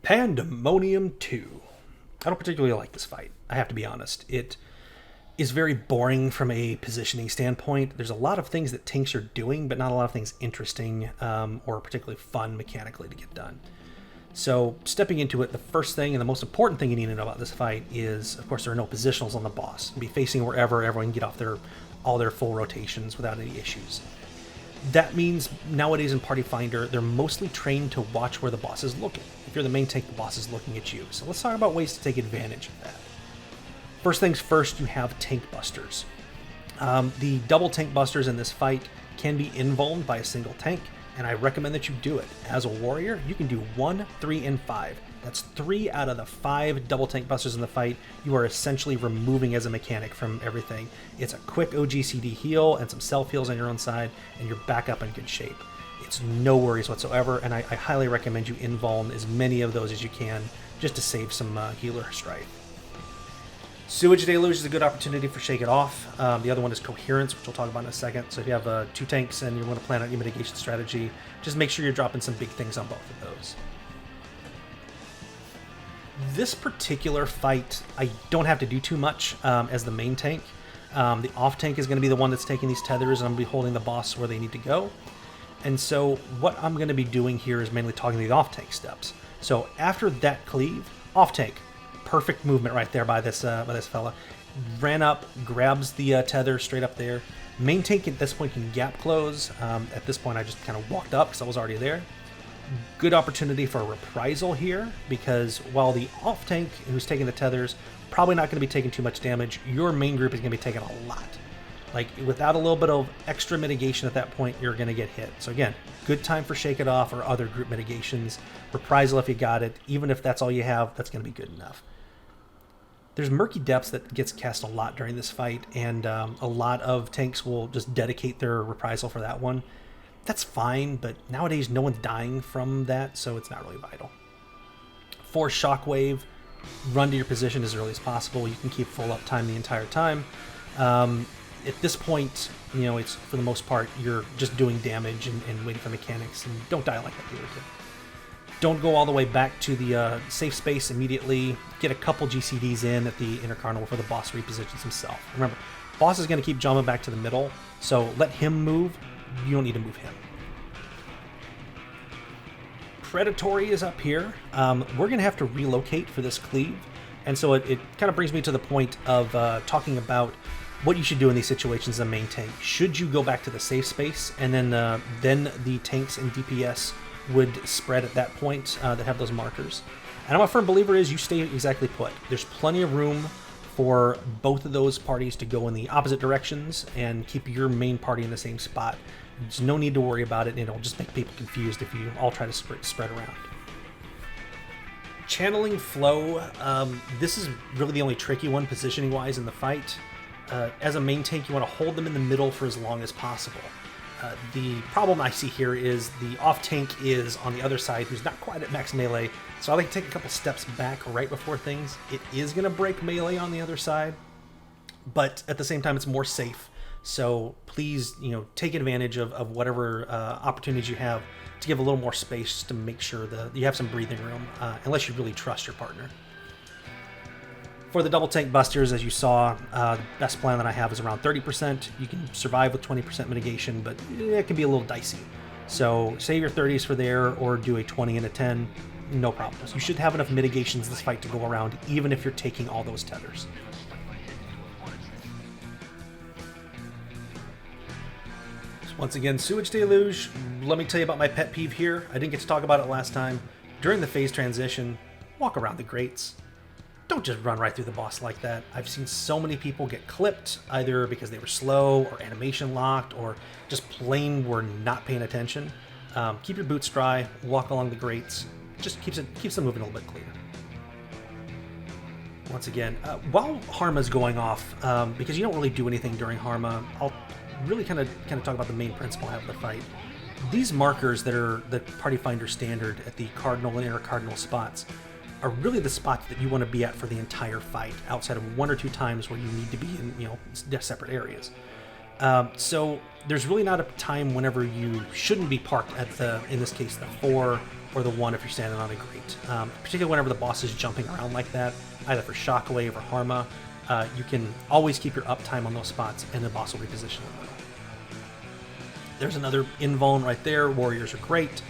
Pandaemonium 2. I don't particularly like this fight, I have to be honest. It is very boring from a positioning standpoint. There's a lot of things that tanks are doing, but not a lot of things interesting or particularly fun mechanically to get done. So stepping into it, the first thing and the most important thing you need to know about this fight is, of course, there are no positionals on the boss. You'll be facing wherever everyone can get off all their full rotations without any issues. That means nowadays in Party Finder, they're mostly trained to watch where the boss is looking. If you're the main tank, the boss is looking at you. So let's talk about ways to take advantage of that. First things first, you have tank busters. The double tank busters in this fight can be invulned by a single tank, and I recommend that you do it. As a warrior, you can do 1, 3, and 5. That's 3 out of the 5 double tank busters in the fight you are essentially removing as a mechanic from everything. It's a quick OGCD heal and some self heals on your own side, and you're back up in good shape. It's no worries whatsoever, and I highly recommend you invuln as many of those as you can just to save some healer strife. Sewage Deluge is a good opportunity for Shake It Off. The other one is Coherence, which we'll talk about in a second. So if you have 2 tanks and you want to plan out your mitigation strategy, just make sure you're dropping some big things on both of those. This particular fight, I don't have to do too much as the main tank. The off tank is going to be the one that's taking these tethers, and I'm going to be holding the boss where they need to go. And so what I'm going to be doing here is mainly talking the off tank steps. So after that cleave, off tank, perfect movement right there by this fella. Ran up, grabs the tether straight up there. Main tank at this point can gap close. At this point I just kind of walked up because I was already there. Good opportunity for a reprisal here, because while the off tank who's taking the tethers probably not going to be taking too much damage, your main group is going to be taking a lot. Like, without a little bit of extra mitigation at that point, you're going to get hit. So again, good time for Shake It Off or other group mitigations. Reprisal if you got it. Even if that's all you have, that's going to be good enough. There's Murky Depths that gets cast a lot during this fight, and a lot of tanks will just dedicate their reprisal for that one. That's fine, but nowadays no one's dying from that, so it's not really vital. For Shockwave, run to your position as early as possible. You can keep full uptime the entire time. At this point, you know, it's for the most part, you're just doing damage and waiting for mechanics, and don't die like that either. Don't go all the way back to the safe space immediately. Get a couple GCDs in at the intercardinal before the boss repositions himself. Remember, boss is going to keep jumping back to the middle, so let him move. You don't need to move him. Predatory is up here. We're going to have to relocate for this cleave, and so it kind of brings me to the point of talking about what you should do in these situations as a main tank. Should you go back to the safe space, and then the tanks and DPS would spread at that point that have those markers? And I'm a firm believer is you stay exactly put. There's plenty of room for both of those parties to go in the opposite directions and keep your main party in the same spot. There's no need to worry about it. It'll just make people confused if you all try to spread around. Channeling Flow, this is really the only tricky one positioning wise in the fight. As a main tank, you want to hold them in the middle for as long as possible. The problem I see here is the off tank is on the other side, who's not quite at max melee, so I like to take a couple steps back right before things. It is going to break melee on the other side, but at the same time it's more safe. So please, you know, take advantage of whatever opportunities you have to give a little more space to make sure that you have some breathing room, unless you really trust your partner. For the double tank busters, as you saw, the best plan that I have is around 30%. You can survive with 20% mitigation, but it can be a little dicey. So save your 30s for there, or do a 20 and a 10, no problems. You should have enough mitigations this fight to go around, even if you're taking all those tethers. Once again, Sewage Deluge, let me tell you about my pet peeve here. I didn't get to talk about it last time. During the phase transition, walk around the grates. Don't just run right through the boss like that. I've seen so many people get clipped, either because they were slow or animation locked, or just plain were not paying attention. Keep your boots dry, walk along the grates. Just keeps them moving a little bit cleaner. Once again, while Harma's going off, because you don't really do anything during Harma, I'll really kind of talk about the main principle I have of the fight. These markers that are the Party Finder standard at the cardinal and intercardinal spots are really the spots that you want to be at for the entire fight, outside of 1 or 2 times where you need to be in, you know, separate areas. So there's really not a time whenever you shouldn't be parked at the, in this case, the 4 or the 1 if you're standing on a grate. Particularly whenever the boss is jumping around like that, either for Shockwave or Harma, you can always keep your uptime on those spots, and the boss will reposition them. There's another invuln right there. Warriors are great.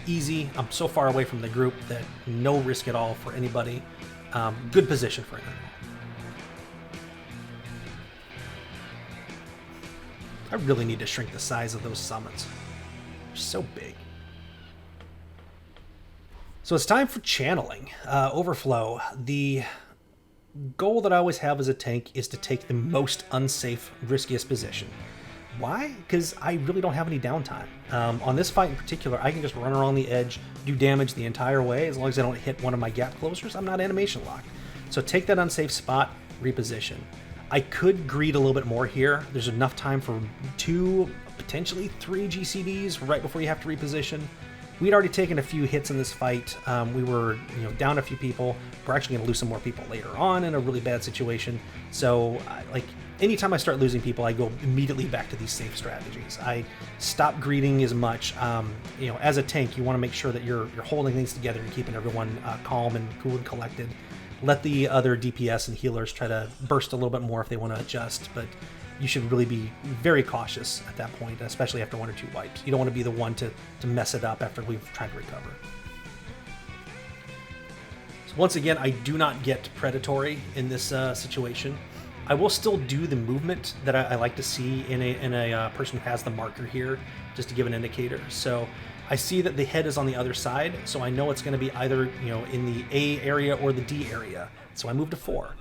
Easy. I'm so far away from the group that no risk at all for anybody. Good position for anything. I really need to shrink the size of those summons. They're so big. So it's time for channeling. Overflow. The goal that I always have as a tank is to take the most unsafe, riskiest position. Why? Because I really don't have any downtime. On this fight in particular, I can just run around the edge, do damage the entire way. As long as I don't hit one of my gap closers, I'm not animation locked. So take that unsafe spot, reposition. I could greed a little bit more here. There's enough time for 2, potentially 3 GCDs right before you have to reposition. We'd already taken a few hits in this fight. We were down a few people. We're actually going to lose some more people later on in a really bad situation. So anytime I start losing people, I go immediately back to these safe strategies. I stop greeting as much. As a tank, you want to make sure that you're holding things together and keeping everyone calm and cool and collected. Let the other DPS and healers try to burst a little bit more if they want to adjust, but you should really be very cautious at that point, especially after 1 or 2 wipes. You don't want to be the one to mess it up after we've tried to recover. So once again, I do not get predatory in this situation. I will still do the movement that I like to see in a person who has the marker here, just to give an indicator. So I see that the head is on the other side, so I know it's going to be either in the A area or the D area. So I move to 4.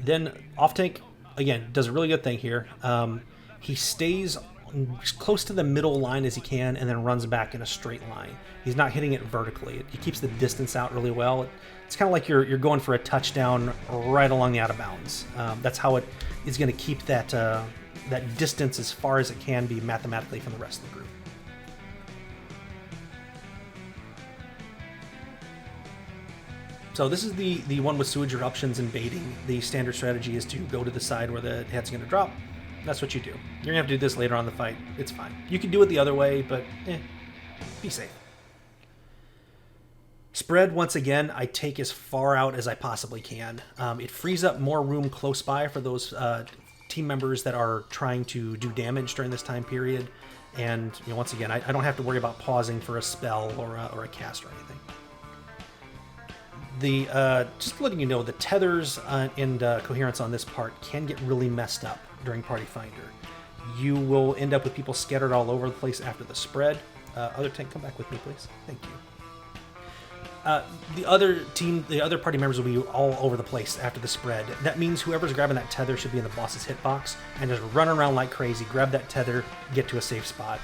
Then off tank again does a really good thing here. He stays as close to the middle line as he can, and then runs back in a straight line. He's not hitting it vertically. He keeps the distance out really well. It's kind of like you're going for a touchdown right along the out of bounds. That's how it is going to keep that distance as far as it can be mathematically from the rest of the group. So this is the one with sewage eruptions and baiting. The standard strategy is to go to the side where the head's going to drop. That's what you do. You're going to have to do this later on in the fight. It's fine. You can do it the other way, but be safe. Spread, once again, I take as far out as I possibly can. It frees up more room close by for those team members that are trying to do damage during this time period. And once again, I don't have to worry about pausing for a spell or a cast or anything. Just letting you know, the tethers and coherence on this part can get really messed up during Party Finder. You will end up with people scattered all over the place after the spread. Other tank, come back with me, please. Thank you. The other party members will be all over the place after the spread. That means whoever's grabbing that tether should be in the boss's hitbox and just run around like crazy, grab that tether, get to a safe spot.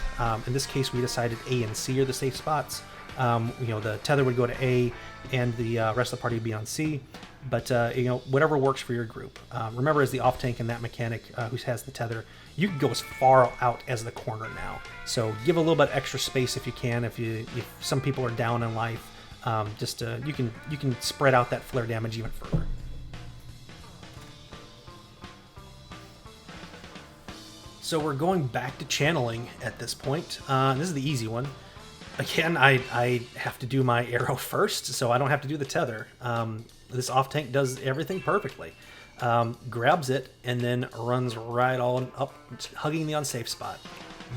In this case, we decided A and C are the safe spots. The tether would go to A, and the rest of the party would be on C. But whatever works for your group. Remember, as the off tank and that mechanic who has the tether, you can go as far out as the corner now. So give a little bit extra space if you can. If some people are down in life, you can spread out that flare damage even further. So we're going back to channeling at this point. This is the easy one. Again, I have to do my arrow first, so I don't have to do the tether. This off tank does everything perfectly. Grabs it and then runs right on up, hugging the unsafe spot.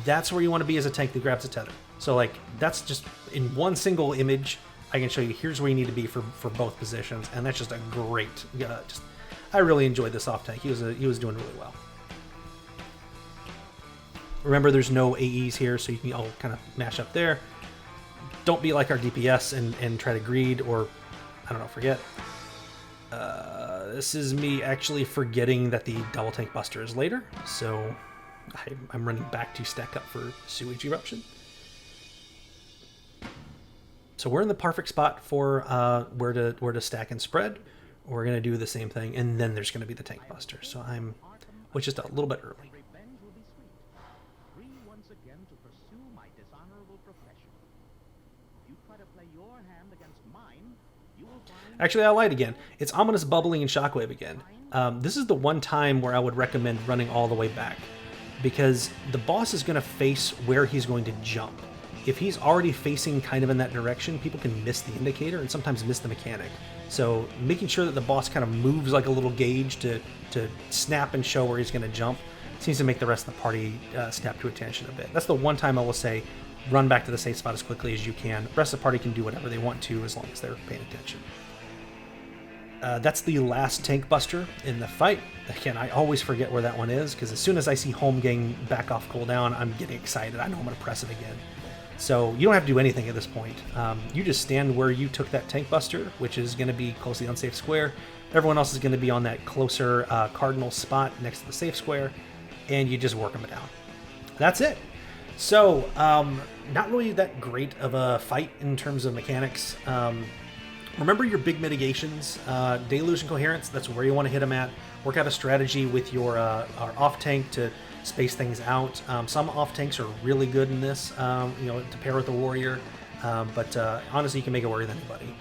That's where you want to be as a tank that grabs a tether. So that's just in one single image. I can show you here's where you need to be for both positions, and that's just a great. I really enjoyed this off tank. He was doing really well. Remember, there's no AEs here, so you can all kind of mash up there. Don't be like our DPS and try to greed or, forget. This is me actually forgetting that the double tank buster is later, so I'm running back to stack up for sewage eruption. So we're in the perfect spot for where to stack and spread. We're going to do the same thing, and then there's going to be the tank buster. So I'm just a little bit early. Actually, I lied again. It's Ominous Bubbling and Shockwave again. This is the one time where I would recommend running all the way back, because the boss is going to face where he's going to jump. if he's already facing kind of in that direction, people can miss the indicator and sometimes miss the mechanic. So making sure that the boss kind of moves like a little gauge to snap and show where he's going to jump seems to make the rest of the party snap to attention a bit. That's the one time I will say, run back to the safe spot as quickly as you can. The rest of the party can do whatever they want to as long as they're paying attention. That's the last tank buster in the fight. Again, I always forget where that one is, because as soon as I see home getting back off cooldown, I'm getting excited. I know I'm going to press it again. So you don't have to do anything at this point. You just stand where you took that tank buster, which is going to be close to the unsafe square. Everyone else is going to be on that closer cardinal spot next to the safe square, and you just work them down. That's it. So, not really that great of a fight in terms of mechanics. Remember your big mitigations, deluge and coherence, that's where you want to hit them at. Work out a strategy with your off tank to space things out. Some off tanks are really good in this, to pair with the warrior, but honestly, you can make it work with anybody.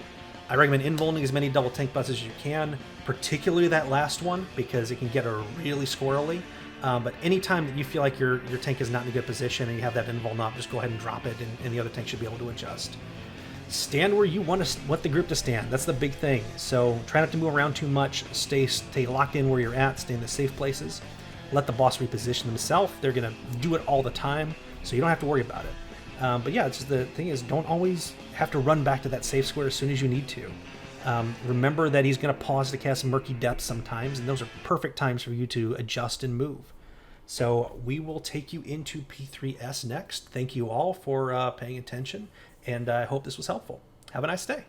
I recommend invulning as many double tank busts as you can, particularly that last one, because it can get her really squirrely. But anytime that you feel like your tank is not in a good position and you have that invul up, just go ahead and drop it, and the other tank should be able to adjust. Stand where you want the group to stand. That's the big thing. So try not to move around too much. Stay locked in where you're at. Stay in the safe places. Let the boss reposition himself. They're gonna do it all the time, so you don't have to worry about it. But yeah, it's just the thing is, don't always have to run back to that safe square as soon as you need to. Remember that he's gonna pause to cast Murky Depths sometimes, and those are perfect times for you to adjust and move. So we will take you into P3S next. Thank you all for paying attention, and I hope this was helpful. Have a nice day.